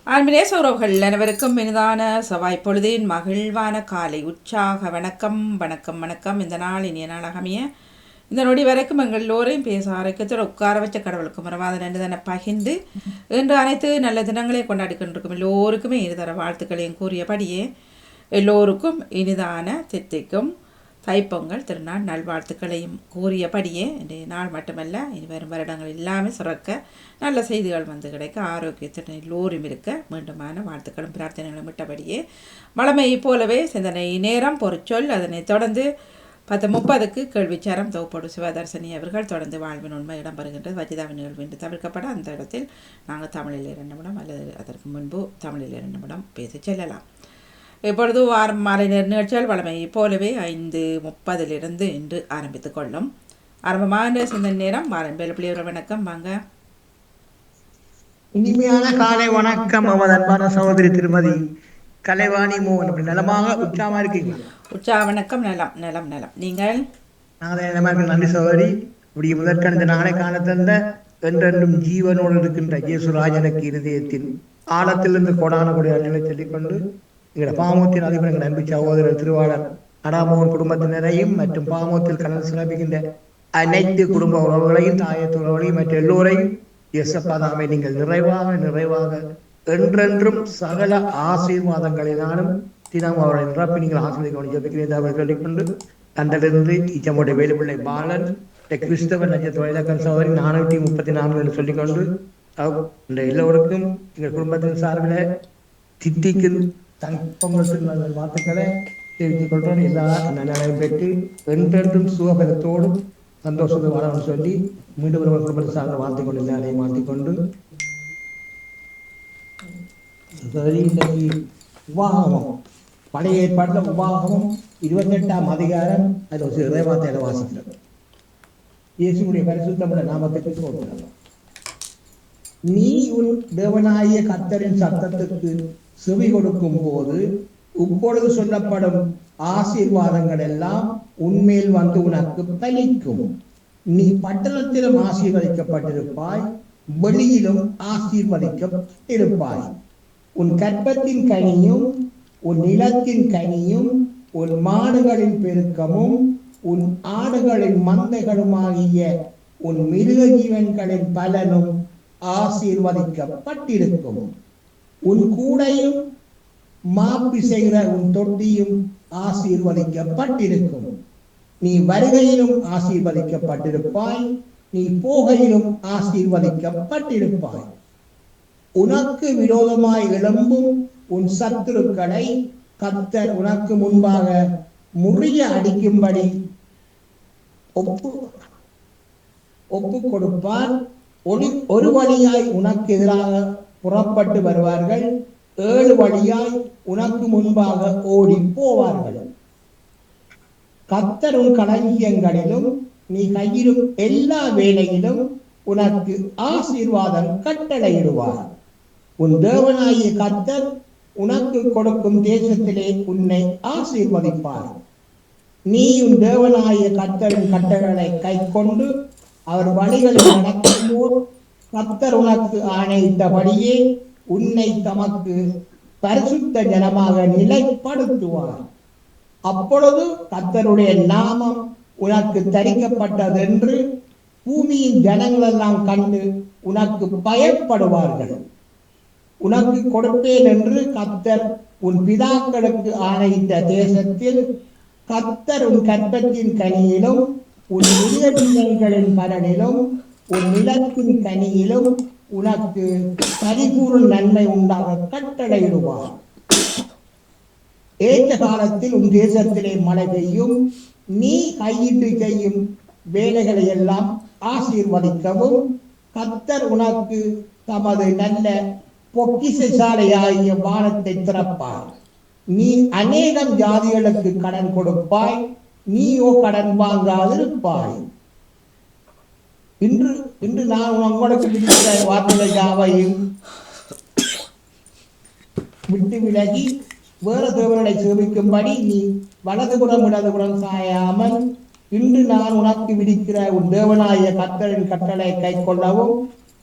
ஆன்மீக உறவுகள் அனைவருக்கும் இனிதான செவ்வாய் பொழுதின் மகிழ்வான காலை உற்சாக வணக்கம் வணக்கம் வணக்கம். இந்த நாள் இனிய நாளாக அமைய இந்த நொடி வரைக்கும் எங்கள் எல்லோரையும் பேச ஆரோக்கியத்தோடு உட்கார வச்ச கடவுளுக்கு மறவாத நன்றி தானே பகிர்ந்து இன்று அனைத்து நல்ல தினங்களையும் கொண்டாடி கொண்டிருக்கும் எல்லோருக்குமே இனிதர வாழ்த்துக்களையும் கூறியபடியே எல்லோருக்கும் இனிதான தித்திக்கும் தைப்பொங்கல் திருநாள் நல்வாழ்த்துக்களையும் கூறியபடியே இன்றைய நாள் மட்டுமல்ல இனி வரும் வருடங்கள் இல்லாமல் சுரக்க நல்ல செய்திகள் வந்து கிடைக்க ஆரோக்கியத்துடன் எல்லோரும் இருக்க மீண்டுமான வாழ்த்துக்களும் பிரார்த்தனைகளும் விட்டபடியே வளமையை போலவே சிந்தனை நேரம் பொறுச்சொல் அதனைத் தொடர்ந்து 10:30 கேள்விச்சாரம் தொகுப்போடு சிவதர்சனி அவர்கள் தொடர்ந்து வாழ்வின் உண்மை இடம்பெறுகின்றது. வஜிதாவின் நிகழ்வு என்று தவிர்க்கப்பட அந்த இடத்தில் நாங்கள் தமிழில் 2 நிமிடம் அல்லது அதற்கு முன்பு தமிழில் 2 நிமிடம் பேசி செல்லலாம். இப்பொழுது வாரம் மாலை நிகழ்ச்சிகள் வளமையை போலவே 5:30 இன்று ஆரம்பித்துக் கொள்ளும். ஆரம்பமான சிந்தனை நேரம் வாரம் வேலுப்பிள்ளையோட வணக்கம். வாங்க. இனிமையான காலை வணக்கம். அவன் அன்பான சகோதரி திருமதி கலைவாணி மோகன். அப்படி நலமாக உற்சாகமா இருக்கீங்க? உற்சாக வணக்கம். நலம் நலம் நலம். நீங்கள்? நாங்கள் நலமா இருக்க. நன்றி சகோதரி. இப்படி முதற்கண் இந்த நாளை காண தந்த என்றென்றும் ஜீவனோடு இருக்கின்ற இயேசுராஜனுக்கு இருதயத்தின் ஆழத்திலிருந்து கொடான கொடி அஞ்சலை சொல்லிக்கொண்டு எங்களோட பாமூத்தின் அதிபர் எங்கள் அன்பு சகோதரர் திருவாளர் அடாமோகன் குடும்பத்தினரையும் மற்றும் பாமூத்தில் கலந்து சிறப்பிக்கின்ற அனைத்து குடும்ப உறவுகளையும் தாயத்து உறவுகளையும் மற்ற எல்லோரையும் இயேசுப்பாதாமே நீங்கள் நிறைவாக என்றென்றும் சகல ஆசீர்வாதங்களினாலும் தினம் அவரை நிரப்பி நீங்கள் ஆசீர்வதிக்க ஜபிக்கிறேன் அவர் சொல்லிக்கொண்டு அன்றிலிருந்து இச்சமுடைய வேலுப்பிள்ளை பாலன் கிறிஸ்தவ நட்சத்திர சகோதரி 434 என்று சொல்லிக்கொண்டு இந்த எல்லோருக்கும் எங்கள் குடும்பத்தின் சார்பில் தித்திக்கு தங்கத்தின் வார்த்தைகளை தெரிவித்துக் கொள்றோம். எல்லா நலனையும் பெற்று என்றென்றும் சுகபலத்தோடும் சந்தோஷத்தை வாழணும்னு சொல்லி மீண்டும் ஒரு குடும்பத்தை சார்ந்த வாழ்த்து கொண்டு எல்லாரையும் வாழ்த்தி கொண்டு இன்றைக்கு உபாகமம், பழைய ஏற்பாட்டில் உபாகமம் 28ஆம் அதிகாரம் அதில் ஒரு இறைவார்த்தையில வாசிக்கிறது. இயேசுடைய பரிசுத்தமுள்ள நாமத்துக்கு சொல்கிறார். நீ உன் தேவனாகிய கர்த்தரின் சத்தத்துக்கு செவி கொடுக்கும் போது இப்பொழுது சொல்லப்படும் ஆசீர்வாதங்கள் எல்லாம் உன்மேல் வந்து உனக்கு பலிக்கும். நீ பட்டணத்திலும் ஆசீர்வதிக்கப்பட்டிருப்பாய், வெளியிலும் ஆசீர்வதிக்கப்பட்டிருப்பாய். உன் கற்பத்தின் கனியும் உன் நிலத்தின் கனியும் உன் மாடுகளின் பெருக்கமும் உன் ஆடுகளின் மந்தைகளுமாகிய உன் மிருக ஜீவன்களின் பலனும் ஆசீர்வதிக்கப்பட்டிருக்கும். உன் கூடையும் மாப்பி செய்கிற உன் தொட்டியும் ஆசீர்வதிக்கப்பட்டிருக்கும். நீ வருகையிலும் ஆசீர்வதிக்கப்பட்டிருப்பாய், நீ போகையிலும் ஆசீர்வதிக்கப்பட்டிருப்பாய். உனக்கு விரோதமாய் எழும்பும் உன் சத்துருக்களை கர்த்தர் உனக்கு முன்பாக முறிய அடிக்கும்படி ஒப்பு கொடுப்பார். ஒரு வழியாய் உனக்கு எதிராக புறப்பட்டு வருவார்கள், 7 வழியாய் உனக்கு முன்பாக ஓடி போவார்கள். கர்த்தர் உன் களஞ்சியங்களிலும் நீ கையிலும் எல்லா வேலையிலும் உனக்கு ஆசீர்வாதம் கட்டளையிடுவார். உன் தேவனாகிய கர்த்தர் உனக்கு கொடுக்கும் தேசத்திலே உன்னை ஆசீர்வதிப்பார். நீ உன் தேவனாகிய கர்த்தரின் கட்டளைகளை கை கொண்டு அவர் வழிகளில் நடக்கும்போது கர்த்தர் உனக்கு ஆணையிட்டபடியே உன்னை தமக்கு பரிசுத்த ஜனமாக நிலைப்படுத்துவார். அப்பொழுது கர்த்தருடைய நாமம் உனக்கு தரிக்கப்பட்டதென்று பூமியின் ஜனங்கள் எல்லாம் கண்டு உனக்கு பயப்படுவார்கள். உனக்கு கொடுப்பேன் என்று கர்த்தர் உன் பிதாக்களுக்கு ஆணையிட்ட தேசத்தில் கர்த்தர் உன் கற்பத்தின் கனியிலும் உன் மிருகஜீவன்களின் பலனிலும் உன் நிலத்தின் கனியிலும் உனக்கு பரிபூர்ண நன்மை உண்டாக கட்டளையிடுவார். ஏற்ற காலத்தில் உன் தேசத்திலே மழை பெய்யும், நீ கையிட்டு செய்யும் வேலைகளை எல்லாம் ஆசீர்வதிக்கவும் கர்த்தர் உனக்கு தமது நல்ல பொக்கிஷசாலையாகிய வானத்தை திறப்பார். நீ அநேகம் ஜாதிகளுக்கு கடன் கொடுப்பாய், நீயோ கடன் வாங்காதிருப்பாய். இன்று நான் உங்களுக்கு விடுகிற வார்த்தைகள் யாவையும் விட்டு விலகி வேறு தேவனை சேவிக்கும்படி நீ வலதுபுறம் இடதுபுறம் சாயாமல் இன்று நான் உனக்கு விதிக்கிற உன் தேவனாய கர்த்தரின் கட்டளை கை கொள்ளவும்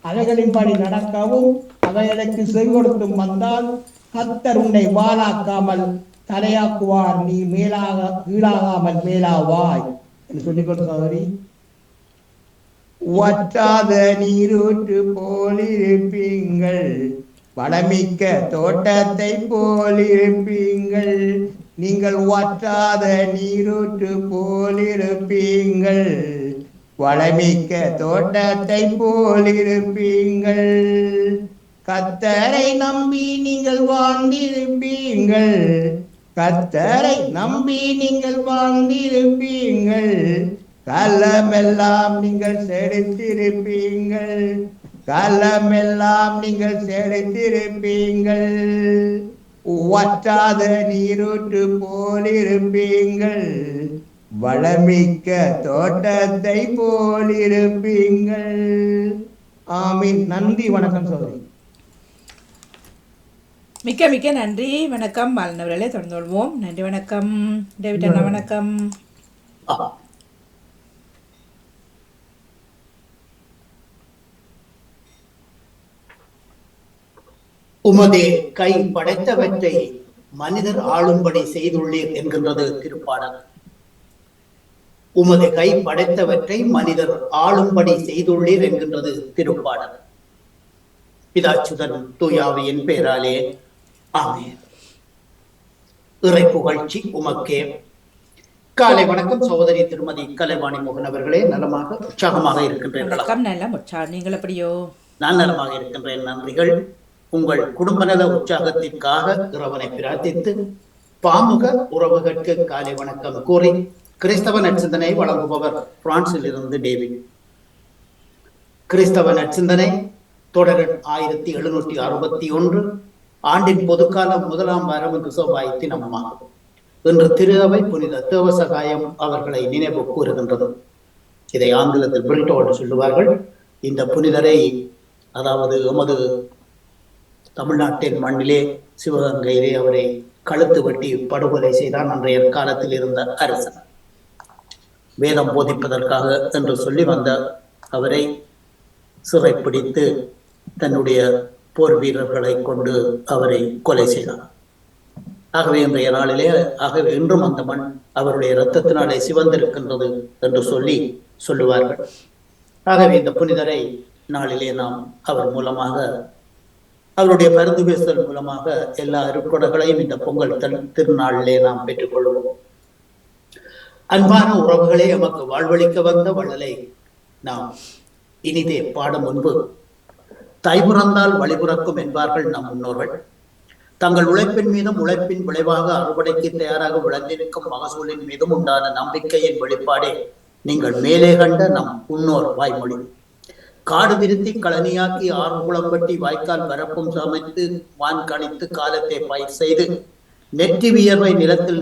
அவைகளின்படி நடக்கவும் அவைகளுக்கு செவிகொடுத்தும் வந்தால் கர்த்தர் உன்னை வாளாக்காமல் தலையாக்குவார், நீ கீழாகாமல் மேலாவாய் என்று சொல்லிக்கொண்டு சகோதரி, வற்றாத நீரூற்று போலிருப்பீங்கள், வளமிக்க தோட்டத்தை போலிருப்பீங்கள். நீங்கள் வற்றாத நீரூற்று போலிருப்பீங்கள், வளமிக்க தோட்டத்தை போலிருப்பீங்கள். கர்த்தரை நம்பி நீங்கள் வாழ்ந்திருப்பீங்கள், கர்த்தரை நம்பி நீங்கள் வாழ்ந்திருப்பீங்கள். காலமெல்லாம் நீங்கள் செழித்திருப்பீங்கள், காலமெல்லாம் நீங்கள் செழித்திருப்பீங்கள். வற்றாத நீரூற்று போலிருப்பீங்கள், வளமிக்க தோட்டத்தை போலிருப்பீங்கள். ஆமீன். நன்றி, வணக்கம் சோதரி. மிக்க மிக்க நன்றி, வணக்கம். மாலனவர்களே தொடர்ந்து கொள்வோம். நன்றி, வணக்கம். டேவிட் அண்ணா வணக்கம். உமதே கை படைத்தவற்றை மனிதர் ஆளும்படி செய்துள்ளீர் என்கின்றது திருப்பாடல். உமது கை படைத்தவற்றை மனிதர் ஆளும்படி செய்துள்ளீர் என்கின்றது திருப்பாடல். பிதாச்சுதன் தூயாவியின் பெயராலே ஆமென். இறை புகழ்ச்சி உமக்கே. காலை வணக்கம் சகோதரி திருமதி கலைவாணி மோகன் அவர்களே. நலமாக உற்சாகமாக இருக்கின்றீர்களா? நல்ல உற்சாகம். நீங்கள் எப்படியோ? நான் நலமாக இருக்கின்றேன். நன்றிகள். உங்கள் குடும்ப நல உற்சாகத்திற்காக இறைவனை பிரார்த்தித்து பாமுக உறவுகளுக்கு காலை வணக்கம் கூறி கிறிஸ்தவ நற்சிந்தனை வழங்குபவர் பிரான்சில் இருந்து டேவிட். கிறிஸ்தவ நற்சிந்தனை தொடர் 1761 ஆண்டின் பொதுக்காலம் 1ஆம் வாரம் இன்று செவ்வாய் தினமாகும். இன்று திரு அவை புனித தேவசகாயம் அவர்களை நினைவு கூறுகின்றது. இதை ஆங்கிலத்தில் பிரிட்டோடு சொல்லுவார்கள். இந்த புனிதரை, அதாவது எமது தமிழ்நாட்டின் மண்ணிலே சிவகங்கையிலே அவரை கழுத்து வெட்டி படுகொலை செய்தான் அன்றைய காலத்தில் இருந்த அரசன். வேதம் போதிப்பதற்காக என்று சொல்லி வந்த அவரை சிறைப்பிடித்து தன்னுடைய போர் வீரர்களை கொண்டு அவரை கொலை செய்தார். ஆகவே இன்றைய நாளிலே, ஆகவே இன்றும் அந்த மண் அவருடைய இரத்தத்தினாலே சிவந்திருக்கின்றது என்று சொல்லுவார்கள். ஆகவே இந்த புனிதரை நாளிலே நாம் அவர் மூலமாக, அவருடைய பரிந்து பேசுதல் மூலமாக எல்லா அருட்கொடைகளையும் இந்த பொங்கல் திருநாளிலே நாம் பெற்றுக்கொள்வோம். அன்பான உறவுகளே, எமக்கு வாழ்வளிக்க வந்த வள்ளலை நாம் இனிதே பாடும் முன்பு, தைபுறந்தால் வழிபுறக்கும் என்பார்கள் நம் முன்னோர்கள். தங்கள் உழைப்பின் மீதும் உழைப்பின் விளைவாக அறுவடைக்கு தயாராக விளைந்திருக்கும் மகசூலின் மீதும் உண்டான நம்பிக்கையின் வெளிப்பாடே நீங்கள் மேலே கண்ட நம் முன்னோர் வாய்மொழி. காடு விருத்தி களனியாக்கி ஆறு குளம் வெட்டி வாய்க்கால் பரப்பும் சமைத்து வான் கணித்து காலத்தை பயிர் செய்து நெற்றி வியர்வை நிலத்தில்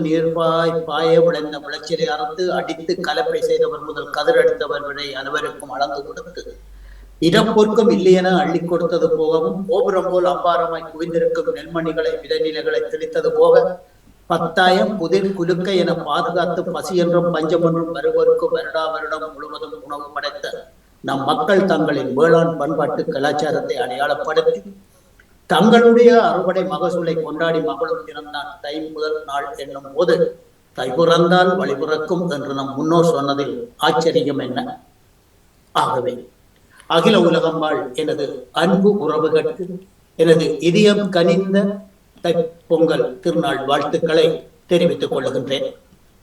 பாய விளைந்த விளைச்சலை அறுத்து அடித்து கலப்பை செய்தவர் முதல் கதிரடித்தவர் வரை அனைவருக்கும் அளந்து கொடுத்து இடப்போர்க்கும் இல்லையென அள்ளி கொடுத்தது போகவும், கோபுரம் போல் அப்பாரமாய் குவிந்திருக்கும் நெல்மணிகளை விதைநிலைகளை தெளித்தது போக, 10,000 புதிர் குலுக்க என பாதுகாத்து பசி என்றும் பஞ்சம் என்றும் வருவோருக்கு வருடா வருடம் முழுவதும் உணவு படைத்த நம் மக்கள் தங்களின் வேளாண் பண்பாட்டு கலாச்சாரத்தை அடையாளப்படுத்தி தங்களுடைய அறுவடை மகசூலை கொண்டாடி மகளும் பிறந்தான் தை முதல் நாள் என்னும் போது, தைபுறந்தால் வழிபுறக்கும் என்று நம் முன்னோர் சொன்னதில் ஆச்சரியம் என்ன? ஆகவே அகில உலகம் வாழ் எனது அன்பு உறவுகளுக்கு எனது இதயம் கனிந்த பொங்கல் திருநாள் வாழ்த்துக்களை தெரிவித்துக் கொள்கின்றேன்.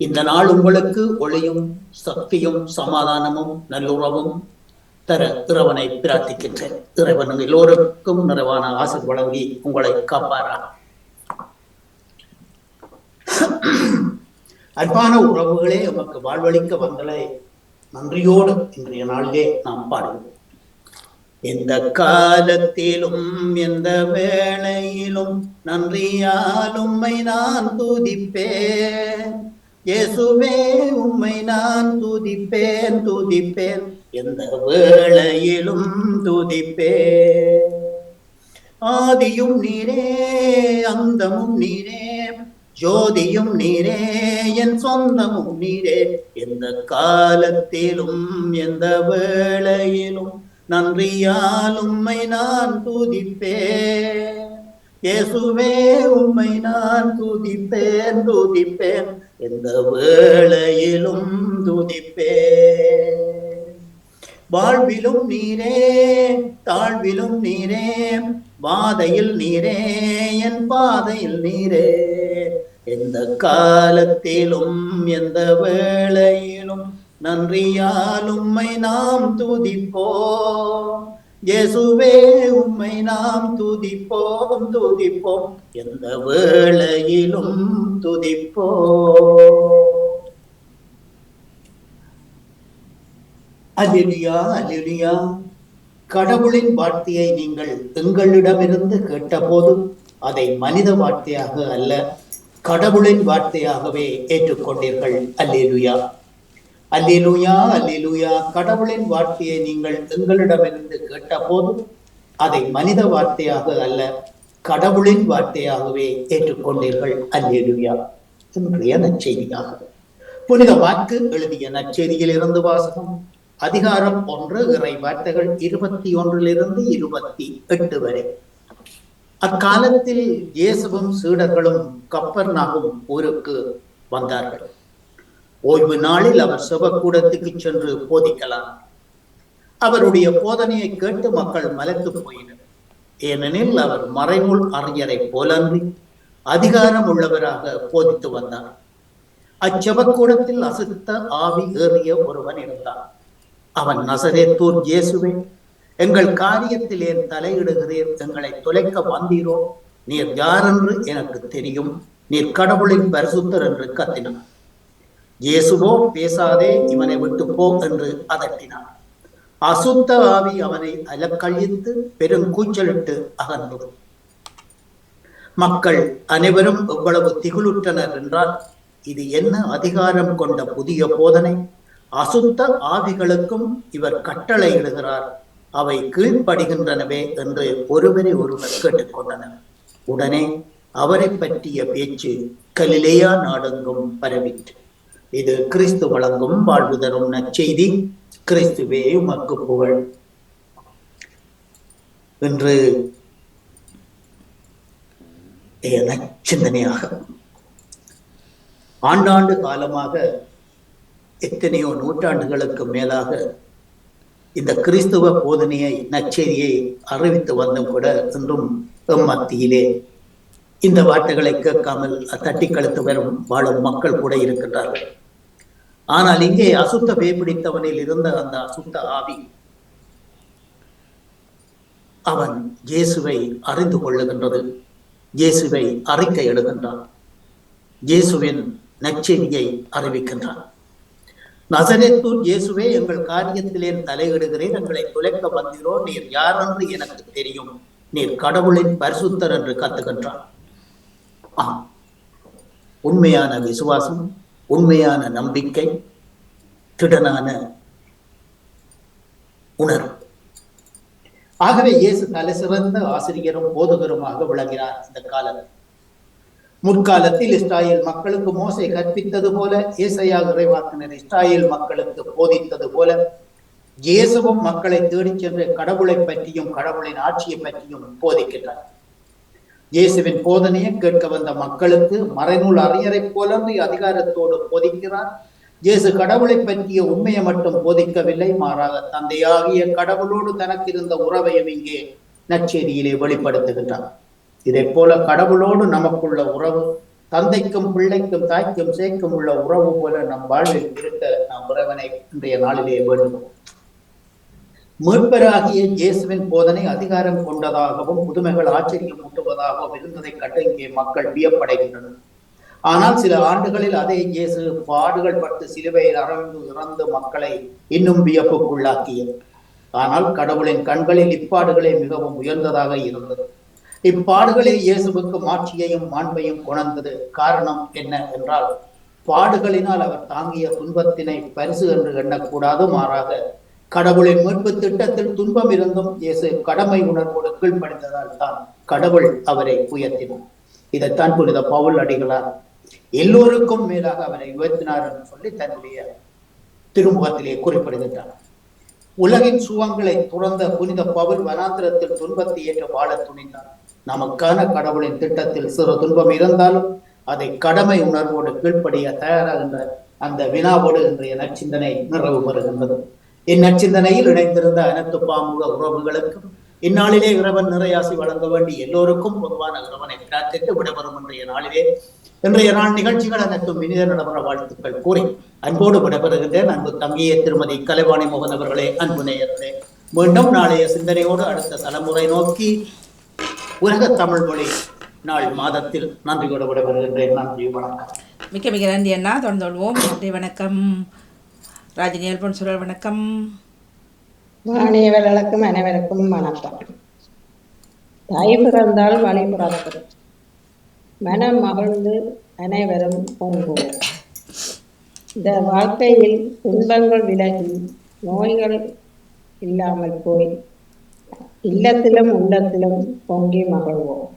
இந்த நாள் உங்களுக்கு ஒளியும் சக்தியும் சமாதானமும் நல்லுறவும் தர இறைவனை பிரார்த்திக்கின்றேன். இறைவன் எல்லோருக்கும் நிறைவான ஆசை வழங்கி உங்களை காப்பாரா. அன்பான உறவுகளே, நமக்கு வாழ்வளிக்க வந்தலை நன்றியோடு இன்றைய நாளிலே நாம் பாடுவோம். எந்த காலத்திலும் எந்த வேளையிலும் நன்றியால் உம்மை நான் துதிப்பேன். இயேசுவே, உம்மை நான் துதிப்பேன் துதிப்பேன், எந்த வேளையிலும் துதிப்பேன். ஆதியும் நீரே, அந்தமும் நீரே, ஜோதியும் நீரே, என் சொந்தமும் நீரே. எந்த காலத்திலும் எந்த வேளையிலும் நன்றியால் உம்மை நான் துதிப்பேன். இயேசுவே உம்மை நான் துதிப்பேன் துதிப்பேன், எந்த வேளையிலும் துதிப்பேன். வாழ்விலும் நீரே தாழ்விலும் நீரே, வாதையில் நீரே என் பாதையில் நீரே, எந்த காலத்திலும் எந்த வேளையிலும் நன்றியால் உம்மை நாம் துதிப்போம். இயேசுவே உம்மை நாம் துதிப்போம் துதிப்போம், எந்த வேளையிலும் துதிப்போம். அல்லேலூயா அல்லேலூயா. கடவுளின் வார்த்தையை நீங்கள் எங்களிடமிருந்து கேட்டபோது அதை மனித வார்த்தையாக அல்ல, கடவுளின் வார்த்தையாகவே ஏற்றுக்கொண்டீர்கள். அல்லேலூயா அல்லேலூயா அல்லேலூயா. கடவுளின் வார்த்தையை நீங்கள் எங்களிடமிருந்து கேட்டபோது அதை மனித வார்த்தையாக அல்ல, கடவுளின் வார்த்தையாகவே ஏற்றுக்கொண்டீர்கள். அல்லேலூயா. இன்றைய நற்செய்தியாக புனித வாக்கு எழுதிய நற்செய்தியில் இருந்து வாசகம். அதிகாரம் 1, இறை வார்த்தைகள் 21 28 வரை. அக்காலத்தில் இயேசுவும் சீடர்களும் கப்பர்நாகும் ஊருக்கு வந்தார்கள். ஓய்வு நாளில் அவர் செபக்கூடத்துக்கு சென்று போதிக்கலாம். அவருடைய போதனையை கேட்டு மக்கள் மலைத்து போயினர். ஏனெனில் அவர் மறைநூல் அறிஞரை போலன்றி அதிகாரம் உள்ளவராக போதித்து வந்தார். அச்செபக்கூடத்தில் அசுத்த ஆவி ஏறிய ஒருவன் இருந்தான். அவன், நசரேத்தூர் இயேசுவே, எங்கள் காரியத்தில் ஏன் தலையிடுகிறீர்? எங்களை தொலைக்க வந்தீரோ? நீர் யாரென்று எனக்கு தெரியும், நீர் கடவுளின் பரிசுத்தர் என்று கத்தினான். இயேசுவோ, பேசாதே, இவனை விட்டு போ என்று அதட்டினான். அசுத்த ஆவி அவனை அலக்கழித்து பெருங்கூச்சலிட்டு அகன்றது. மக்கள் அனைவரும் எவ்வளவு திகுலுற்றனர் என்றால், இது என்ன அதிகாரம் கொண்ட புதிய போதனை! அசுத்த ஆவிகளுக்கும் இவர் கட்டளை இடுகிறார், அவை கீழ்ப்படுகின்றனவே என்று ஒருவரை ஒருவர் கேட்டுக்கொண்டனர். உடனே அவரை பற்றிய பேச்சு கலிலேயா நாடெங்கும் பரவிற்று. இது கிறிஸ்து வழங்கும் வாழ்வு தரும் நற்செய்தி. கிறிஸ்துவே உமக்கு புகழ். இன்று சிந்தனையாக ஆண்டாண்டு காலமாக, எத்தனையோ நூற்றாண்டுகளுக்கு மேலாக இந்த கிறிஸ்துவ போதனையை, நற்செய்தியை அறிவித்து வந்தும் கூட இன்றும் மத்தியிலே இந்த வார்த்தைகளை கேட்காமல் தட்டி கழுத்து வரும் வாழும் மக்கள் கூட இருக்கின்றார்கள். ஆனால் இங்கே அசுத்த பேய் பிடித்தவனில் இருந்த அந்த அசுத்த ஆவி, அவன் இயேசுவை அறிந்து கொள்ளுகின்றது. இயேசுவை அறிக்கை எடுக்கின்றான். இயேசுவின் நற்செய்தியை அறிவிக்கின்றான். நசரேத்தூர் இயேசுவே, எங்கள் காரியத்திலே தலையிடுகிறேன், எங்களை துளைக்க வந்தீரோ? நீர் யார் என்று எனக்கு தெரியும், நீர் கடவுளின் பரிசுத்தர் என்று கத்துகின்றான். உண்மையான விசுவாசம், உண்மையான நம்பிக்கை, திடனான உணர்வு. ஆகவே இயேசு தலை சிறந்த ஆசிரியரும் போதகருமாக விளங்கினார். இந்த காலத்தில், முற்காலத்தில் இஸ்ராயேல் மக்களுக்கு மோசே கற்பித்தது போல, ஏசாயா இறைவாக்கினர் இஸ்ராயேல் மக்களுக்கு போதித்தது போல, இயேசுவும் மக்களை தேடிச் சென்று கடவுளை பற்றியும் கடவுளின் ஆட்சியை பற்றியும் போதிக்கின்றார். இயேசுவின் போதனையை கேட்க வந்த மக்களுக்கு மறைநூல் அறிஞரை போலன்றி அதிகாரத்தோடு போதிக்கிறார். இயேசு கடவுளை பற்றிய உண்மையை மட்டும் போதிக்கவில்லை, மாறாக தந்தையாகிய கடவுளோடு தனக்கு இருந்த உறவையும் இங்கே நற்செய்தியிலே வெளிப்படுத்துகின்றார். இதை போல கடவுளோடு நமக்குள்ள உறவு, தந்தைக்கும் பிள்ளைக்கும் தாய்க்கும் சேய்க்கும் உள்ள உறவு போல நம் வாழ்வில் இருக்க நாம் இறைவனை இன்றைய நாளிலே வேண்டுவோம். மீட்பராகிய இயேசுவின் போதனை அதிகாரம் கொண்டதாகவும் புதுமைகள் ஆச்சரியம் ஊட்டுவதாகவும் இருந்ததை கண்டு இங்கே மக்கள் வியப்படைகின்றனர். ஆனால் சில ஆண்டுகளில் அதே இயேசு பாடுகள் பட்டு சிலுவையில் அறைந்து இறந்து மக்களை இன்னும் வியப்புக்குள்ளாக்கியது. ஆனால் கடவுளின் கண்களில் இப்பாடுகளே மிகவும் உயர்ந்ததாக இருந்தது. இப்பாடுகளே இயேசுவுக்கு மாட்சியையும் மாண்பையும் கொணர்ந்தது. காரணம் என்ன என்றால், பாடுகளினால் அவர் தாங்கிய துன்பத்தினை பரிசு என்று எண்ணக்கூடாது, மாறாக கடவுளின் மீட்பு திட்டத்தில் துன்பம் இருந்தும் இயேசு கடமை உணர்வோடு கீழ்ப்படிந்ததால் தான் கடவுள் அவரை உயர்த்தினார். இதைத்தான் புனித பவுல் அடிகளார் எல்லோருக்கும் மேலாக அவரை உயர்த்தினார் என்று சொல்லி தன்னுடைய திருமுகத்திலே குறிப்பிடுகின்றார். உலகின் சுகங்களை துறந்த புனித பவுல் வனாந்திரத்தில் துன்பத்தை ஏற்ற வாழ துணிந்தார். நமக்கான கடவுளின் திட்டத்தில் சிறு துன்பம் இருந்தாலும் அதை கடமை உணர்வோடு கீழ்ப்படிய தயாராகின்ற அந்த வினாவோடு இன்றைய நற்சிந்தனை நிறைவு பெறுகின்றது. இந்நற்சிந்தனையில் இணைந்திருந்த அனைத்து பாமுக உறவுகளுக்கும் இந்நாளிலே இறைவன் நிறையாசி வழங்க வேண்டி எல்லோருக்கும் பொதுவான இறைவனை பிரார்த்தித்து விடைபெறும் இன்றைய நாள் நிகழ்ச்சிகள் அனைத்தும் இனித நடைபெற வாழ்த்துக்கள் கூறி அன்போடு விடைபெறுகின்றேன். அன்பு தங்கிய திருமதி கலைவாணி மோகன் அவர்களே, அன்பு நேயர்களே, மீண்டும் நாளைய சிந்தனையோடு அடுத்த தலைமுறை நோக்கி உலக தமிழ் மொழி நாள் மாதத்தில் நன்றியோடு விடைபெறுகின்றேன். நன்றி, வணக்கம். மிக்க மிக நன்றி அண்ணா. தொடர்ந்து கொள்வோம். நன்றி, வணக்கம். ராஜினி அல்பன் சுரல், வணக்கம். மாணவர்களுக்கும் அனைவருக்கும் வணக்கம். தாய் பிறந்தால் வழி பிறந்தது, மனம் மகிழ்ந்து அனைவரும் பொங்குவோம். இந்த வாழ்க்கையில் துன்பங்கள் விலகி நோய்கள் இல்லாமல் போய் இல்லத்திலும் உள்ளத்திலும் பொங்கி மகிழ்வோம்.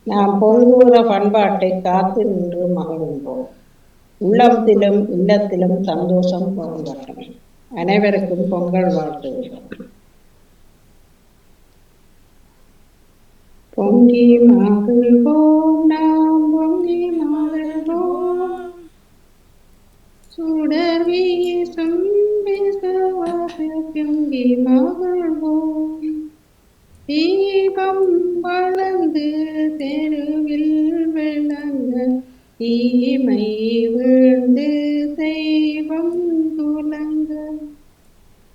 நாம் பொங்குகிற பண்பாட்டை காத்து நின்று மகிழ்வோம். உள்ளத்திலும் இல்லத்திலும் சந்தோஷம் பொங்கட்டும். அனைவருக்கும் பொங்கல் வாழ்த்துகிறோம். பொங்கி மகிழ்வோம், நாம் பொங்கி மகிழ்வோம். சுடர் வீசும் பொங்கி மகிழ்வோம். தீபம் வளர்ந்து தெருவில் விளங்க, தீமை வீழ்ந்து தெய்வம் துலங்க,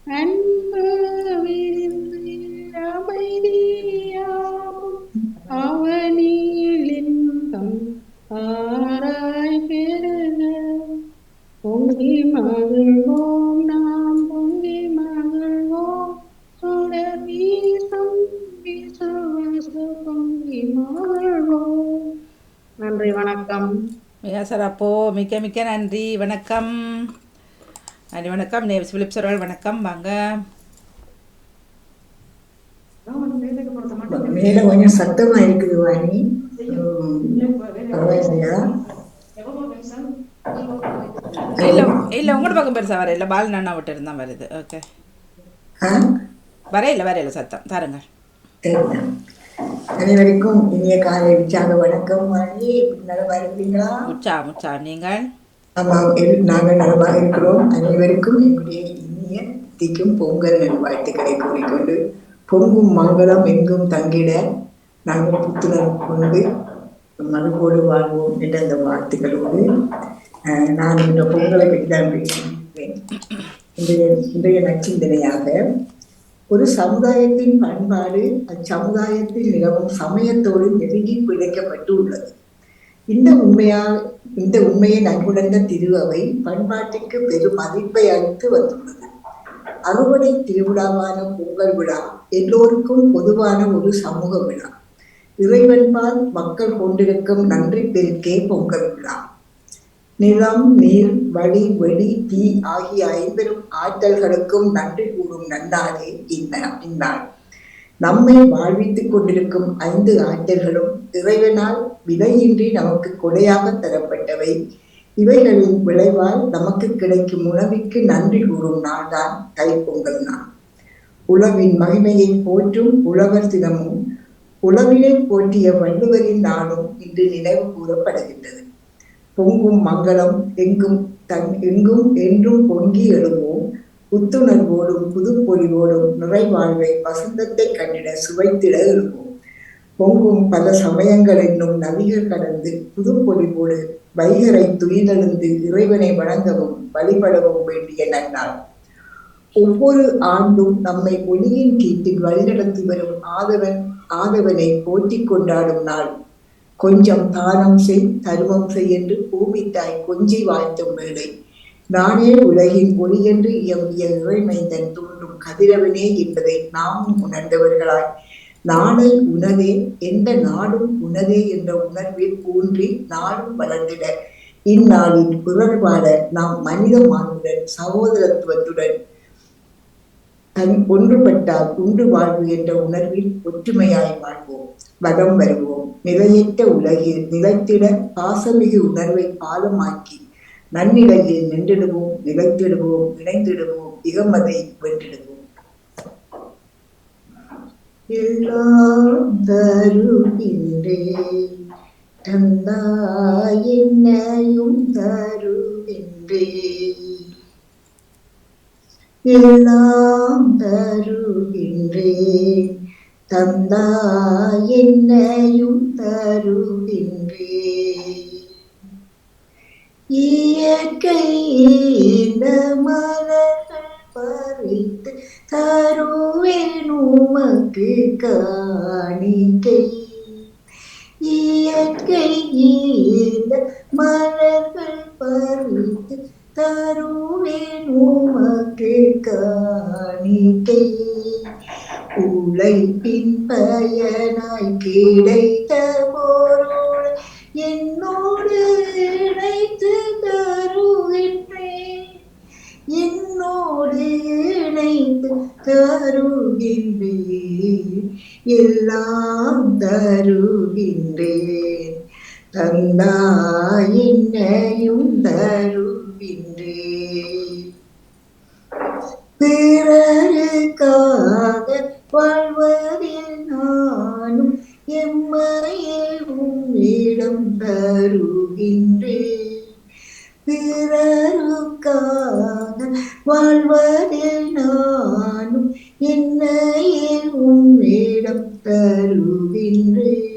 அன்பு அமைதியாகும் அவனில் இன்பம் ஆராய் பெருக. பொங்கி மகிழ்வோம், நாம் பொங்கி மகிழ்வோம். சுடர் வீசும் விசுவாச பொங்கி மகிழ்வோம். நன்றி, வணக்கம். மிக சிறப்போ, மிக்க மிக்க நன்றி, வணக்கம். நன்றி, வணக்கம். நேவிஸ் பிலிப்ஸ் அவர்கள், வணக்கம். வாங்க. மேல கொஞ்சம் சத்தமா இருக்குது வாணி, பரவாயில்லையா? இல்ல உங்களோட பக்கம் பெருசா வர இல்ல, பால் நானா விட்டு இருந்தா வருது. ஓகே, வரையில சத்தம் தாருங்க. அனைவருக்கும் இனிய காலை உற்சாக வணக்கம். வாணி, நலமா இருக்கிறீங்களா? உற்சாகம். நீங்கள்? ஆமாம், நாங்கள் நலமாக இருக்கிறோம். அனைவருக்கும் என்னுடைய இனிய திக்கும் பொங்கல் நல்வாழ்த்துக்களை கூறிக்கொண்டு, பொங்கும் மங்களம் எங்கும் தங்கிட நாங்கள் புத்துணர்வு கொண்டு மகிழ்வோடு வாழ்வோம் என்ற அந்த வாழ்த்துக்களோடு நான் இந்த பொங்கலை பற்றி தான் பேசுகிறேன். இன்றைய நற்சிந்தனையாக ஒரு சமுதாயத்தின் பண்பாடு அச்சமுதாயத்தில் நிலவும் சமயத்தோடு நெருங்கி பிணைக்கப்பட்டு உள்ளது. இந்த உண்மையை நன்குணர்ந்த திருவை பண்பாட்டிற்கு பெரும் மதிப்பை அளித்து வந்துள்ளது. அறுவடை திருவிழாவான பொங்கல் விழா எல்லோருக்கும் பொதுவான ஒரு சமூக விழா. இறைவன்பால் மக்கள் கொண்டிருக்கும் நன்றி பெருக்கே பொங்கல் விழா. நிலம், நீர், வழி, வெளி, தீ ஆகிய 5 ஆற்றல்களுக்கும் நன்றி கூறும் நன்னாளே இந்நாள். நம்மை வாழ்வித்துக் கொண்டிருக்கும் 5 ஆற்றல்களும் இறைவனால் விலையின்றி நமக்கு கொடையாக தரப்பட்டவை. இவைகளின் விளைவால் நமக்கு கிடைக்கும் உணவிற்கு நன்றி கூறும் நாள்தான் தைப்பொங்கல் நாள். உழவின் மகிமையை போற்றும் உழவர் தினமும் உழவினை போற்றிய வள்ளுவரின் நாளும் இன்று நினைவு கூறப்படுகின்றது. பொங்கும் மங்களம் எங்கும் என்றும் பொங்கி எழுவோம். புத்துணர்வோடும் புதுப்பொலிவோடும் நிறைவாழ்வை வசந்தத்தை கண்டிட சுவைத்திட எழுவோம். பொங்கும் பல சமயங்கள் என்னும் நதிகள் கடந்து புதுப்பொலிவோடு வைகரை துயிலெழுந்து இறைவனை வணங்கவும் வழிபடவும் வேண்டிய நன்னாள். ஒவ்வொரு ஆண்டும் நம்மை ஒளியின் கீட்டில் வழிநடத்தி வரும் ஆதவனை போற்றி கொண்டாடும் நாள். கொஞ்சம் தானம் செய், தருமம் செய் என்று பூமி தாய் கொஞ்சி வாழ்த்தும் வேளை. நானே உலகின் ஒளி என்று எம்பிய இறைமைந்தன் தோன்றும் கதிரவனே என்பதை நாமும் உணர்ந்தவர்களாய், நாளை உணவே எந்த நாடும் உணவே என்ற உணர்வில் ஊன்றி நாடும் வளர்ந்திட இந்நாளில் பிறர் வாழ நாம் மனித மாண்புடன் சகோதரத்துவத்துடன் ஒன்றுபட்டால் உண்டு வாழ்வு என்ற உணர்வில் ஒற்றுமையாய் வாழ்வோம். வரம் வருவோம். நிலையற்ற உலகில் நிலைத்திட பாசமிகு உணர்வை பாலமாக்கி நன்னிலையில் நின்றிடுவோம், நிலைத்திடுவோம், இணைந்திடுவோம். இகமதை வென்றிடுவோம். எல்லாம் தருகின்றேன் தந்தாய் என்னையும் தருகின்றேன், எல்லாம் தருகின்றேன் தந்தாய் என்னையும் தருகின்றேன். இயற்கை இந்த மலர்கள் பறித்து தருவேன் உமக்கு காணிக்கை. இயற்கை இந்த மலர்கள் பறித்து தருவேன் உமக்கு காணிக்கை. உழைப்பின் பயனாய் கிடைத்த பொருள் என்னோடு இணைத்து தருகின்றேன், என்னோடு இணைத்து தருகின்றேன், எல்லாம் தருகின்றேன் தந்தாய் என்னையும் தருகின்றேன். பிறருக்காக வாழ்வதில் நானும் எம்மையே உம்மிடம் தருகின்றேன், பிறருக்காக வாழ்வதில் நானும் என்னையே உம்மிடம் தருகின்றேன்.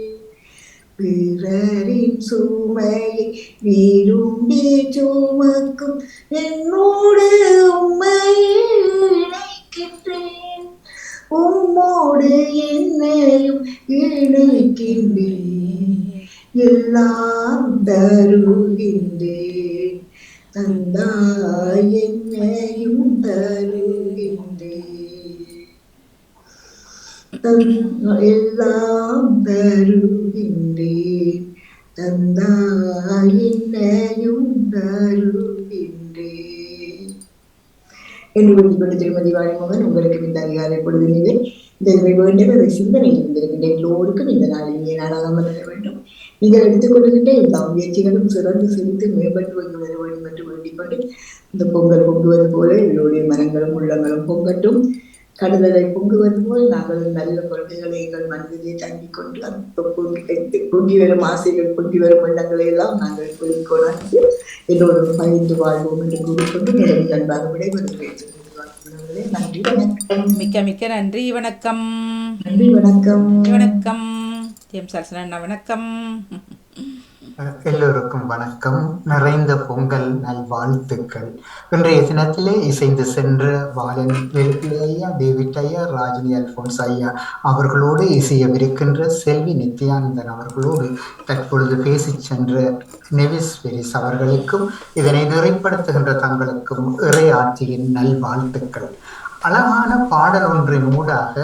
பிறரின் சுமையை விரும்பி சுமக்கும் என்னோடு உம்மையை இணைக்கின்றேன், உம்மோடு என்னையும் இணைக்கின்றேன், எல்லாம் தருகின்றேன் தந்தாய் என்னையும் தருகின்றேன், எல்லாம் தருகின்றேன் தந்தாய் என்னையும் தருகின்றேன் என்று வெளிப்பட்டு திருமதி வாணிமோகன் உங்களுக்கு இந்த அதிகாலை பொழுதிலே இந்த வேண்டிய சிந்தனையில் இருந்திருக்கின்ற எல்லோருக்கும் இந்த நாளிலேயே நாளாக வர வேண்டும். நீங்கள் எடுத்துக்கொள்கின்ற எல்லா முயற்சிகளும் சிறந்து சிரித்து மேம்பட்டு வந்து வர வேண்டும் என்று வேண்டிக் கொண்டு இந்த பொங்கல் பொங்குவது போல எங்களுடைய மனங்களும் உள்ளங்களும் பொங்கட்டும். கடலை பொங்குவது போல் நாங்கள் நல்ல குழந்தைகளை எங்கள் மனதிலே தங்கிக் கொண்டு அந்த பொங்கி வரும் ஆசைகள் பொங்கி வரும் எண்ணங்களை எல்லாம் நாங்கள் கொள்ளாது எல்லோரும் பகிர்ந்து வாழ்வோம் என்று கூறிக்கொண்டு நிலவு நண்பாக விடைபெறுகிறேன். நன்றி வணக்கம். மிக்க மிக்க நன்றி. வணக்கம். நன்றி வணக்கம். வணக்கம். ஜேம்ஸ் அர்சனா வணக்கம். எல்லோருக்கும் வணக்கம். நிறைந்த பொங்கல் நல்வாழ்த்துக்கள். இன்றைய தினத்திலே இசைந்து சென்ற பாலன் வெல்பி ஐயா, டேவிட் ஐயா, ராஜினி அல்போன்ஸ் ஐயா அவர்களோடு இசையவிருக்கின்ற செல்வி நித்யானந்தன் அவர்களோடு தற்பொழுது பேசி சென்ற நெவிஸ் பெரிஸ் அவர்களுக்கும் இதனை நிறைப்படுத்துகின்ற தங்களுக்கும் இறையாட்சியின் நல்வாழ்த்துக்கள். அழகான பாடல் ஒன்றின் ஊடாக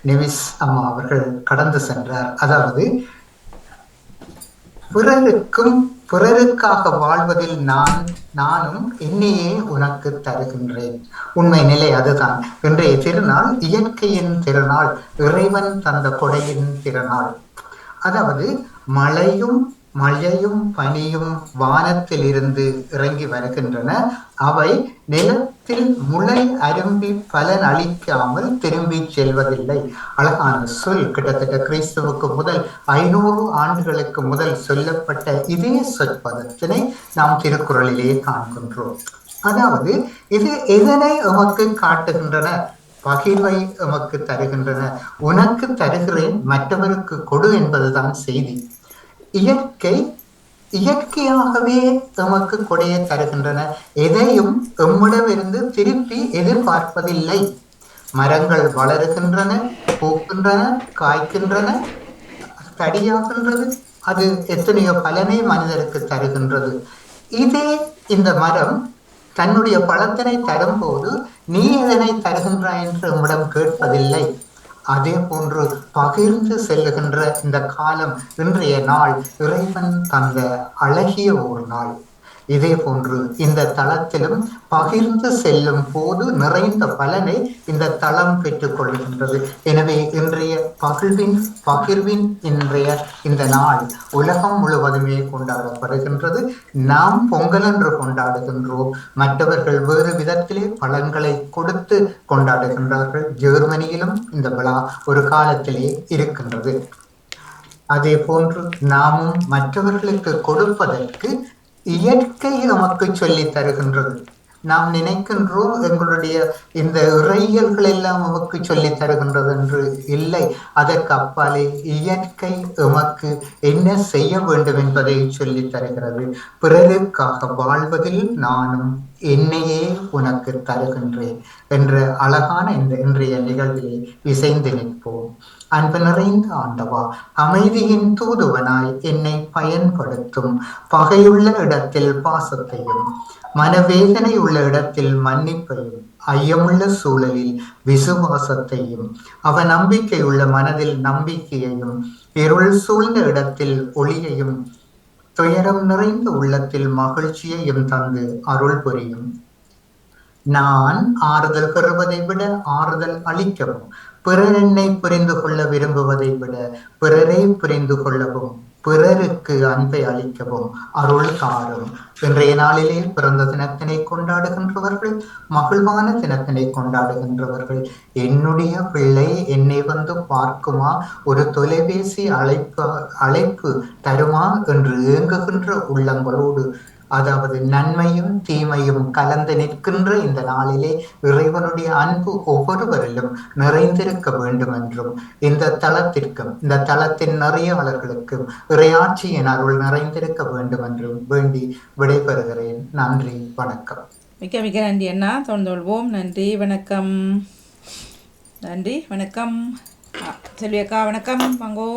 நெவிஸ் அம்மா அவர்கள் கடந்து சென்றார். அதாவது பிறருக்காக வாழ்வதில் நானும் என்னையே உனக்கு தருகின்றேன். உண்மை நிலை அதுதான். இன்றைய திருநாள் இயற்கையின் திருநாள், இறைவன் தந்த கொடையின் திருநாள். அதாவது மழையும் பனியும் வானத்தில் இருந்து இறங்கி வருகின்றன. அவை நிலத்தில் முளை அரும்பி பலன் அளிக்காமல் திரும்பி செல்வதில்லை. அழகான சொல். கிட்டத்தட்ட கிறிஸ்துவுக்கு முதல் 500 ஆண்டுகளுக்கு முதல் சொல்லப்பட்ட இதே சொற்பதத்தினை நாம் திருக்குறளிலே காண்கின்றோம். அதாவது இது எதனை எமக்கு காட்டுகின்றன? பகிர்வை எமக்கு தருகின்றன. உனக்கு தருகிறேன், மற்றவருக்கு கொடு என்பதுதான் செய்தி. இயற்கையாகவே எமக்கு கொடையை தருகின்றன. எதையும் எம்மிடமிருந்து திருப்பி எதிர்பார்ப்பதில்லை. மரங்கள் வளருகின்றன, பூக்கின்றன, காய்க்கின்றன, தடியாகின்றது. அது எத்தனையோ பலனை மனிதருக்கு தருகின்றது. இதே இந்த மரம் தன்னுடைய பழத்தினை தரும்போது நீ எதனை தருகின்றாய் என்று நம்மிடம் கேட்பதில்லை. அதே போன்று பகிர்ந்து செல்லுகின்ற இந்த காலம், இன்றைய நாள் இறைவன் தந்த அழகிய ஒரு நாள். இதே போன்று இந்த தளத்திலும் பகிர்ந்து செல்லும் போது நிறைந்த பலனை இந்த தளம் பெற்றுக் கொள்கின்றது. எனவே இன்றைய பகிர்வின் இன்றைய இந்த நாள் உலகம் முழுவதுமே கொண்டாடப்படுகின்றது. நாம் பொங்கல் என்று கொண்டாடுகின்றோம், மற்றவர்கள் வேறு விதத்திலே பலன்களை கொடுத்து கொண்டாடுகின்றார்கள். ஜெர்மனியிலும் இந்த விழா ஒரு காலத்திலே இருக்கின்றது. அதே போன்று நாமும் மற்றவர்களுக்கு கொடுப்பதற்கு இயற்கை நமக்கு சொல்லி தருகின்றது. நாம் நினைக்கின்றோம் எங்களுடைய இந்த இறையியல்கள் எல்லாம் நமக்கு சொல்லி தருகின்றது என்று. இல்லை, அதற்கு அப்பாலே இயற்கை எமக்கு என்ன செய்ய வேண்டும் என்பதை சொல்லி தருகிறது. பிறருக்காக வாழ்வதில் நானும் என்னையே உனக்கு தருகின்றேன் என்ற அழகான இந்த இன்றைய நிகழ்விலே இசைந்து நிற்போம். அன்பு நிறைந்த ஆண்டவா, அமைதியின் தூதுவனாய் என்னை பயன்படுத்தும். பகையுள்ள இடத்தில் பாசத்தையும், மனவேதனை உள்ள இடத்தில் மன்னிப்பையும், ஐயமுள்ள சூழலில் விசுவாசத்தையும், அவ நம்பிக்கையுள்ள மனதில் நம்பிக்கையையும், இருள் சூழ்ந்த இடத்தில் ஒளியையும், துயரம் நிறைந்த உள்ளத்தில் மகிழ்ச்சியையும் தந்து அருள் புரியும். நான் ஆறுதல் பெறுவதை விட ஆறுதல் அளிக்கவும், பிறர் என்னை புரிந்து கொள்ள விரும்புவதை விட பிறரை புரிந்து கொள்ளவும், பிறருக்கு அன்பை அளிக்கவும் அருள் தாரும். இன்றைய நாளிலே பிறந்த தினத்தினை கொண்டாடுகின்றவர்கள், மகிழ்வான தினத்தினை கொண்டாடுகின்றவர்கள், என்னுடைய பிள்ளை என்னை வந்து பார்க்குமா, ஒரு தொலைபேசி அழைப்பு தருமா என்று ஏங்குகின்ற உள்ளங்களோடு, அதாவது நன்மையும் தீமையும் கலந்து நிற்கின்ற இந்த நாளிலே இறைவனுடைய அன்பு ஒவ்வொருவரிலும் நிறைந்திருக்க வேண்டும் என்றும், இந்த தளத்திற்கும் இந்த தளத்தின் நிறையாளர்களுக்கும் இறையாட்சியின் அருள் நிறைந்திருக்க வேண்டும் என்றும் வேண்டி விடைபெறுகிறேன். நன்றி, வணக்கம். மிக்க மிக்க நன்றி அண்ணா. தொடர்ந்தோல்வோம். நன்றி, வணக்கம். நன்றி, வணக்கம். செல்வி அக்கா வணக்கம். வாங்கோ.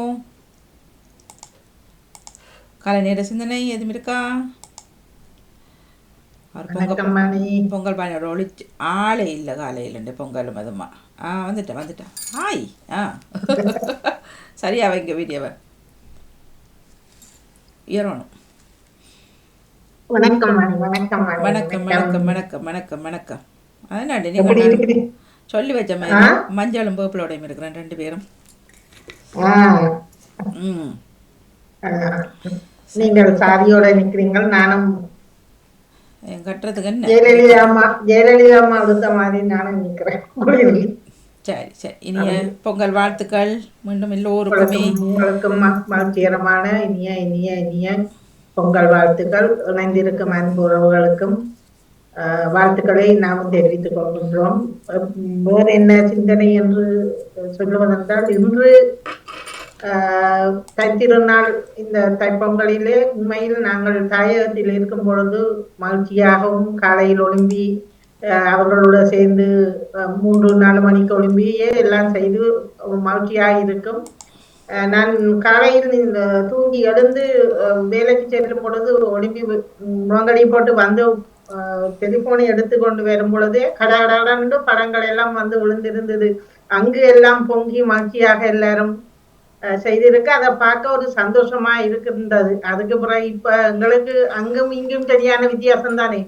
காலை நேர சிந்தனை எதுவும் இருக்கா? பொங்கல் பானையோட ஒழிச்சு ஆளே இல்லை காலையில் பொங்கலும் அதுமா. வந்துட்டேன். ஆய் சரியா வைங்க வீடியோவை ஏறணும். வணக்கம் வணக்கம் வணக்கம் வணக்கம் வணக்கம் வணக்கம் வணக்கம். அதனாடி நீங்கள் சொல்லி வச்ச மாதிரி மஞ்சளும் பேப்பிளோடையும் இருக்கிறேன் 2 பேரும். நீங்கள் சாதியோட நிக்கிறீங்க, நானும் கட்டுறதுக்கு என்ன ஜெயலலிதா அம்மா அடுத்த மாதிரி நானும் நிக்கிறேன். சரி சரி. இனிய பொங்கல் வாழ்த்துக்கள் மீண்டும் எல்லோருக்குமே. உங்களுக்கும் மகிழ்ச்சிகரமான இனிய இனிய இனிய பொங்கல் வாழ்த்துக்கள். இணைந்திருக்கும் அன்பு உறவுகளுக்கும் வாழ்த்துக்களை நாம் தெரிவித்துக் கொள்கின்றோம். வேறு என்ன சிந்தனை என்று சொல்லுவதென்றால், இன்று தைத்திருநாள், இந்த தைப்பொங்கலிலே உண்மையில் நாங்கள் தாயகத்தில் இருக்கும் பொழுது மகிழ்ச்சியாகவும் காலையில் ஒழும்பி அவர்களோட சேர்ந்து 3-4 மணிக்கு ஒழும்பியே எல்லாம் செய்து மகிழ்ச்சியாக இருக்கும். நான் காலையில் தூங்கி எழுந்து வேலைக்கு செல்லும் பொழுது ஒழும்பி முழங்கடி போட்டு வந்து டெலிபோனை எடுத்து கொண்டு வரும் பொழுதே கடகடன்னு படங்கள் எல்லாம் வந்து விழுந்திருந்தது. அங்கு எல்லாம் பொங்கி மகிழ்ச்சியாக எல்லாரும் செய்திருக்கு. அதை பார்க்க ஒரு சந்தோஷமா இருக்கின்றது. அதுக்கு பிறகு இப்ப எங்களுக்கு அங்கும் இங்கும் சரியான வித்தியாசம் தானே.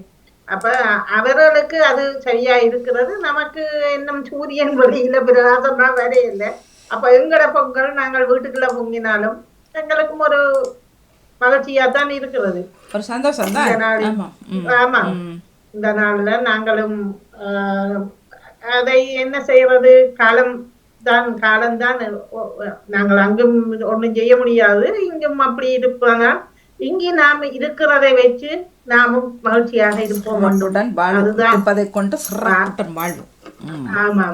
அப்ப அவர்களுக்கு அது சரியா இருக்கிறது, நமக்கு இன்னும் சூரியன் வெளியில பிரகாசமா வேற இல்லை. அப்ப எங்கட பொங்கல் நாங்கள் வீட்டுக்குள்ள பொங்கினாலும் எங்களுக்கும் ஒரு மகிழ்ச்சியா தான் இருக்கிறது, ஒரு சந்தோஷம் தான். ஆமா, இந்த நாள்ல நாங்களும் அதை என்ன செய்யறது, காலம்தான். நாங்கள் அங்கும் ஒண்ணும் செய்ய முடியாது, இங்கும் அப்படி இருப்பாங்க. இங்கே நாம இருக்கிறதை வச்சு நாமும் மகிழ்ச்சியாக இருப்போம். ஆமா ஆமா,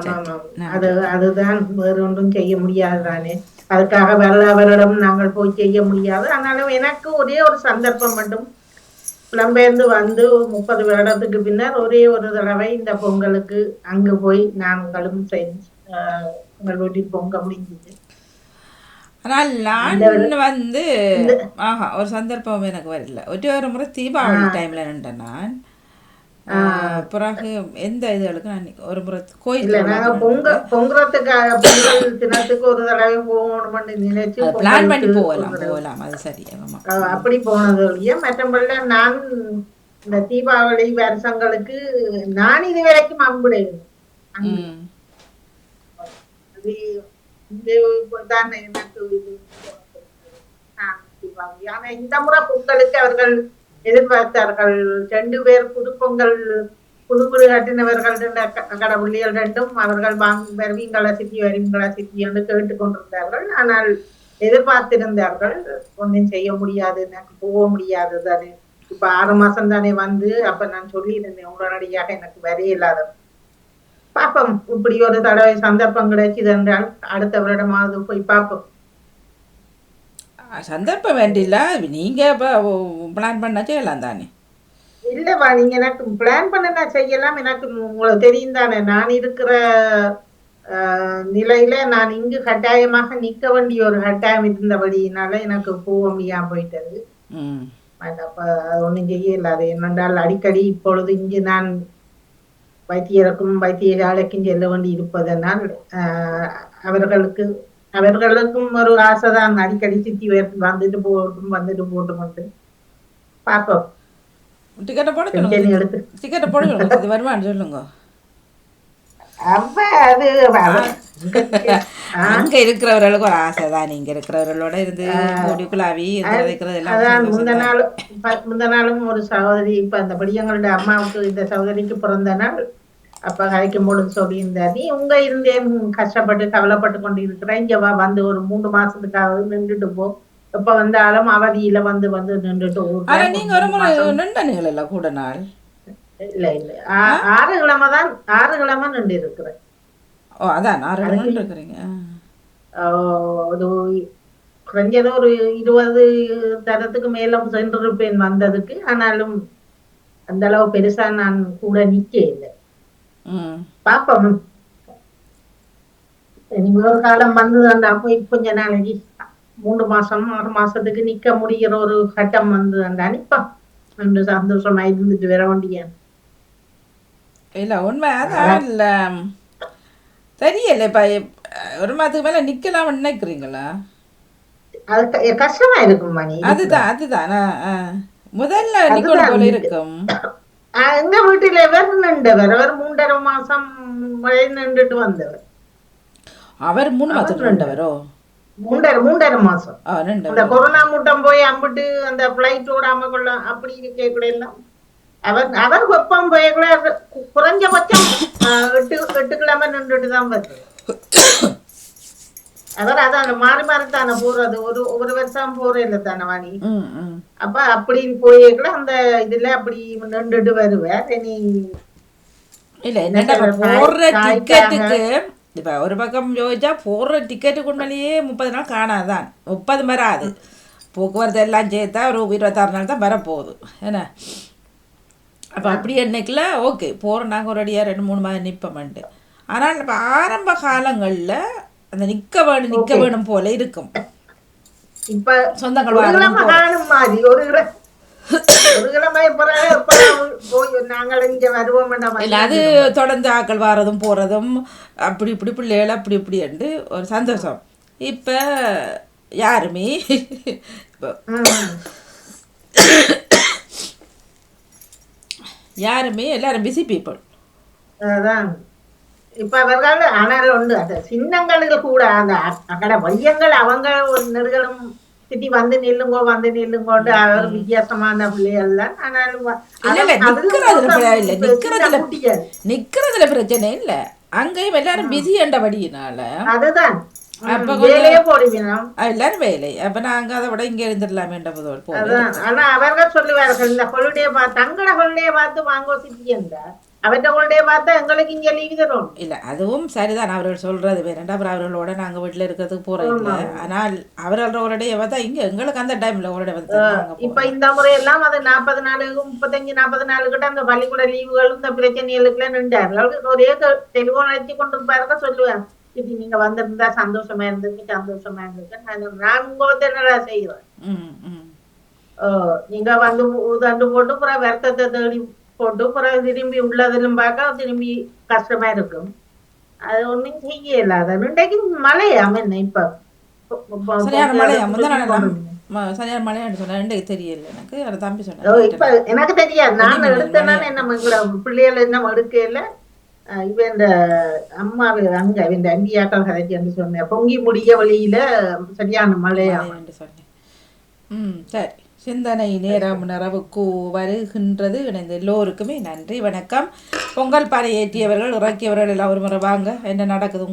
அதுதான். வேறு ஒன்றும் செய்ய முடியாது தானே. அதுக்காக வருடம் நாங்கள் போய் செய்ய முடியாது. ஆனாலும் எனக்கு ஒரே ஒரு சந்தர்ப்பம் மட்டும், புலம்பெயர்ந்து வந்து 30 வருடத்துக்கு பின்னர் ஒரே ஒரு தடவை இந்த பொங்கலுக்கு அங்கு போய் நாங்களும் உங்கள் வீட்டில் பொங்க முடிஞ்சது. ஆனால் நான் வந்து ஒரு சந்தர்ப்பம் எனக்கு வரல. ஒரு முறை தீபாவளி டைம்ல நின்றேன் நான். பிறகு எந்த இதுகளுக்கு நான் ஒரு முறை கோயில் பொங்கலுக்காக பொங்கல் தினத்துக்கு ஒரு தடவை போகணும்னு நினைச்சு பிளான் பண்ணி போகலாம். அது சரி. அப்படி போனது இல்லையா. மற்றபடி நான் இந்த தீபாவளி வருஷங்களுக்கு நான் இது வரைக்கும் அம்புடையது. ம். அது இந்த தான் எனக்கு இது தீபாவளி. ஆனா இந்த முறை பொங்கலுக்கு அவர்கள் எதிர்பார்த்தார்கள். 2 பேர் புது பொங்கல் புதுக்குடி கட்டினவர்கள் கடவுளியல் ரெண்டும் அவர்கள் வருவீங்களா சித்தி வருவீங்களா சித்தி என்று கேட்டுக்கொண்டிருந்தார்கள். ஆனால் எதிர்பார்த்திருந்தார்கள். ஒன்றும் செய்ய முடியாது, எனக்கு போக முடியாது தானே. இப்ப 6 மாசம் தானே வந்து அப்ப நான் சொல்லியிருந்தேன் உடனடியாக எனக்கு வரையில்லாத பாப்போம். இப்படி ஒரு தடவை சந்தர்ப்பம் கிடைக்குது என்றால் அடுத்த வருடமாவது போய் பார்ப்போம். சந்தர்ப்பம் வேண்டியில்ல, நீங்க இப்போ பிளான் பண்ண செய்யலாம் தானே. இல்லவா, நீங்க எனக்கு பிளான் பண்ண நான் செய்யலாம். எனக்கு உங்களுக்கு தெரியும் தானே, நான் இருக்கிற நிலையில நான் இங்கு கட்டாயமாக நிக்க வேண்டிய ஒரு கட்டாயம் இருந்தபடியினால எனக்கு போக முடியாம போயிட்டது. ம். அப்ப ஒன்றும் செய்யலாது. என்னென்றால் அடிக்கடி இப்பொழுது இங்கு நான் வைத்தியருக்கும் வைத்தியசாலைக்கும் செல்ல வேண்டி இருப்பதனால் அவர்களுக்கும் ஒரு ஆசைதான். அடிக்கடி சித்தி வந்துட்டு போட்டும் பாப்போம். டிக்கெட்டை போட சொல்லுங்க, எடுத்து டிக்கெட்டை போட சொல்லுங்க, இது வருமானு சொல்லுங்க. அப்ப அது அங்க இருக்கிறவர்களுக்கு ஒரு ஆசை தான், நீங்க இருக்கிறவர்களோட இருந்து குலாவி அதான். முந்த நாளும் ஒரு சகோதரி, இப்ப அந்த படியங்களோட அம்மாவுக்கு இந்த சகோதரிக்கு பிறந்த நாள். அப்ப கதைக்கும் பொழுது சொல்லியிருந்தார், நீ உங்க இருந்தேன் கஷ்டப்பட்டு கவலைப்பட்டு கொண்டு இருக்கிறேன், இங்க வந்து ஒரு 3 மாசத்துக்காக நின்றுட்டு போ. எப்ப வந்தாலும் அவதியில வந்து நின்றுட்டு நீங்க ஒரு முறை நின்றீங்களா கூட நாள்? இல்ல 6 கிழமை நின்று இருக்கிறேன். ஓ அதான் 6 கிழமை இருக்கிறீங்க. ஒரு குறைஞ்சது ஒரு 20 தரத்துக்கு மேல சென்றிருப்பேன் வந்ததுக்கு. ஆனாலும் அந்த அளவு பெருசா நான் கூட நிக்க இல்லை. பாப்போம், நீங்க ஒரு காலம் வந்து அந்த போய் கொஞ்ச நாளைக்கு 3 மாசம் 6 மாசத்துக்கு நிக்க முடிகிற ஒரு கட்டம் வந்து அந்த அனுப்பா ரெண்டு சந்தோஷமா இருந்துட்டு வர வேண்டிய. இல்ல உண்மை அதான். இல்ல தெரியல, இப்ப ஒரு மாதத்துக்கு மேல நிக்கலாம் நினைக்கிறீங்களா? அது கஷ்டமா இருக்கும் மணி. அதுதான் முதல்ல நிக்கணும் போல இருக்கும். எங்க வீட்டுல எவர் நின்றவர், அவர் 3.5 மாசம் நின்றுட்டு வந்தவர். அவர் 3 மாசத்துக்கு நின்றவரோ? 3.5 மாசம். அந்த கொரோனா மூட்டம் போய் அம்பிட்டு அந்த பிளைட் ஓடாம கொள்ள அப்படி கேட்கல எல்லாம். அவர் வெப்பம் போயக்குள்ள குறைஞ்சபட்சம் 8 கிழமை நின்றுட்டு தான் வருது. அவர் அதான் மாறி தானே போறது, ஒரு வருஷம் போறேன் தானே வாணி. அப்ப அப்படி போயக்குள்ள அந்த இதுல அப்படி நின்றுட்டு வருவார். நீ இல்ல என்னடா போடுற டிக்கெட்டுக்கு இப்ப ஒரு பக்கம் யோசிச்சா போடுற டிக்கெட்டுக்கு உண்மையிலேயே 30 நாள் காணாதான், 30 வராது. போக்குவரத்து எல்லாம் சேர்த்தா ஒரு 26 நாள் தான் வரப்போகுது என்ன. அப்போ அப்படி என்னைக்குல ஓகே போகிறோம் நாங்கள் ஒரு அடியாக 2-3 மாதம் நிற்போம்ட்டு. ஆனால் இப்போ ஆரம்ப காலங்களில் அந்த நிற்க வேணும் போல இருக்கும். இப்ப சொந்தங்கள் இல்லை, அது தொடர்ந்து ஆக்கள் வாரதும் போகிறதும் அப்படி இப்படி பிள்ளைகள் அப்படி இப்படி என்று ஒரு சந்தோஷம். இப்போ யாருமே இப்போ யாருமே எல்லாரும் பிஸி பீப்புள். அதான் இப்ப அவர்கள் ஆனால் உண்டு அந்த சின்னங்களுக்கு கூட அந்த அக்கட வையங்கள் அவங்க ஒரு நெடுகளும் சிட்டி வந்து நில்லுங்கோண்டு அவர் வித்தியாசமான பிள்ளைகள் தான். ஆனாலும் நிக்கிறதுல பிரச்சனை இல்ல, அங்கேயும் எல்லாரும் பிஸி என்றபடியினால அதுதான் எல்லாரும் வேலை. அப்ப நாங்க அதை விட இங்க இருந்துடலாமே. ஆனா அவர்கள் சொல்லுவார்கள் இந்த ஹொலிடே பார்த்து தங்கட ஹொலிடே பார்த்து வாங்கோ சிட்டி என்றார். அவற்றை ஹொலிடே பார்த்தா எங்களுக்கு இங்க லீவு தரும். இல்ல அதுவும் சரிதான் அவர்கள் சொல்றது வேறண்டா. அப்புறம் அவர்களோட நாங்க வீட்டுல இருக்கிறதுக்கு போறோம் இல்லை. ஆனால் அவர்களோட பார்த்தா இங்க எங்களுக்கு அந்த டைம்ல ஒரு வந்து இப்ப இந்த முறை எல்லாம் அது 40 நாளுக்கு 35-40 நாள் கிட்ட அந்த பள்ளிக்கூட லீவுகளும் இந்த பிரச்சனைகளுக்குலாம் நின்றார்கள். ஒரே டெலிபோன் அழைச்சி கொண்டிருப்பாருக்க சொல்லுவேன், சிட்டி நீங்க வந்திருந்தா சந்தோஷமா இருந்திருக்கு நான் உங்க என்னடா செய்வேன். நீங்க வந்து தண்டு போட்டு அப்புறம் வருத்தத்தை தேடி போட்டு அப்புறம் திரும்பி உள்ளதிலும் பார்க்க திரும்பி கஷ்டமா இருக்கும். அது ஒண்ணும் செய்ய இல்லாத இன்றைக்கு மழையா என்ன இப்ப சரியான மழையான்னு சொன்னேன் தெரியல எனக்கு அதை தம்பி இப்ப சொன்னேன். எனக்கு தெரியாது, நான் எடுத்தேன்னா என்ன பிள்ளைகள் என்ன எடுக்கல. இவன் இந்த அம்மா அங்க இந்த அண்டியாக்கள் கதைக்கு சொன்னேன், பொங்கி முடிய வழியில சரியான மழையா என்று சொன்னேன். சரி, சிந்தனை நேரம் நிறைவுக்கு வருகின்றது. இணைந்த எல்லோருக்குமே நன்றி, வணக்கம். பொங்கல் பானை ஏற்றியவர்கள் இறக்கியவர்கள் எல்லாம் ஒரு முறை வாங்க, என்ன நடக்குது